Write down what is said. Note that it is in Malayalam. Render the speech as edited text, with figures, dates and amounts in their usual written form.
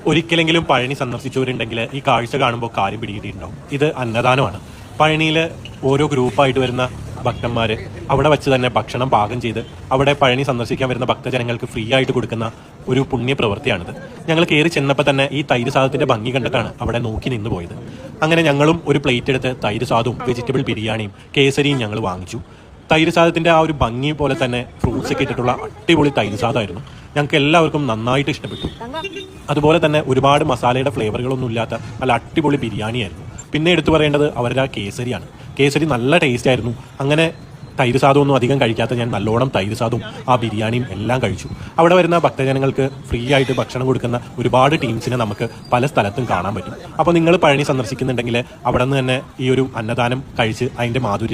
ഒരിക്കലെങ്കിലും പഴനി സന്ദർശിച്ചവരുണ്ടെങ്കിൽ ഈ കാഴ്ച കാണുമ്പോൾ കാര്യം പിടികിട്ടിയിട്ടുണ്ടാവും. ഇത് അന്നദാനമാണ്. പഴനിയിൽ ഓരോ ഗ്രൂപ്പായിട്ട് വരുന്ന ഭക്തന്മാർ അവിടെ വെച്ച് തന്നെ ഭക്ഷണം പാകം ചെയ്ത് അവിടെ പഴനി സന്ദർശിക്കാൻ വരുന്ന ഭക്തജനങ്ങൾക്ക് ഫ്രീ ആയിട്ട് കൊടുക്കുന്ന ഒരു പുണ്യ പ്രവൃത്തിയാണിത്. ഞങ്ങൾ കയറി ചെന്നപ്പോൾ തന്നെ ഈ തൈര് സാദത്തിൻ്റെ ഭംഗി കണ്ടിട്ടാണ് അവിടെ നോക്കി നിന്ന് പോയത്. അങ്ങനെ ഞങ്ങളും ഒരു പ്ലേറ്റ് എടുത്ത് തൈര് സാദവും വെജിറ്റബിൾ ബിരിയാണിയും കേസരിയും ഞങ്ങൾ വാങ്ങിച്ചു. തൈര് സാദത്തിൻ്റെ ആ ഒരു ഭംഗി പോലെ തന്നെ ഫ്രൂട്ട്സ് ഒക്കെ ഇട്ടിട്ടുള്ള അടിപൊളി തൈര് സാദമായിരുന്നു. ഞങ്ങൾക്ക് എല്ലാവർക്കും നന്നായിട്ട് ഇഷ്ടപ്പെട്ടു. അതുപോലെ തന്നെ ഒരുപാട് മസാലയുടെ ഫ്ലേവറുകളൊന്നും ഇല്ലാത്ത നല്ല അടിപൊളി ബിരിയാണിയായിരുന്നു. പിന്നെ എടുത്തു പറയേണ്ടത് അവരുടെ ആ കേസരിയാണ്. കേസരി നല്ല ടേസ്റ്റ് ആയിരുന്നു. അങ്ങനെ തൈര് സാദമൊന്നും അധികം കഴിക്കാത്ത ഞാൻ നല്ലോണം തൈര് സാദവും ആ ബിരിയാണിയും എല്ലാം കഴിച്ചു. അവിടെ വരുന്ന ഭക്തജനങ്ങൾക്ക് ഫ്രീ ആയിട്ട് ഭക്ഷണം കൊടുക്കുന്ന ഒരുപാട് ടീംസിനെ നമുക്ക് പല സ്ഥലത്തും കാണാൻ പറ്റും. അപ്പോൾ നിങ്ങൾ പഴനി സന്ദർശിക്കുന്നുണ്ടെങ്കിൽ അവിടെ നിന്ന് തന്നെ ഈ ഒരു അന്നദാനം കഴിച്ച് അതിൻ്റെ മാധുര്യം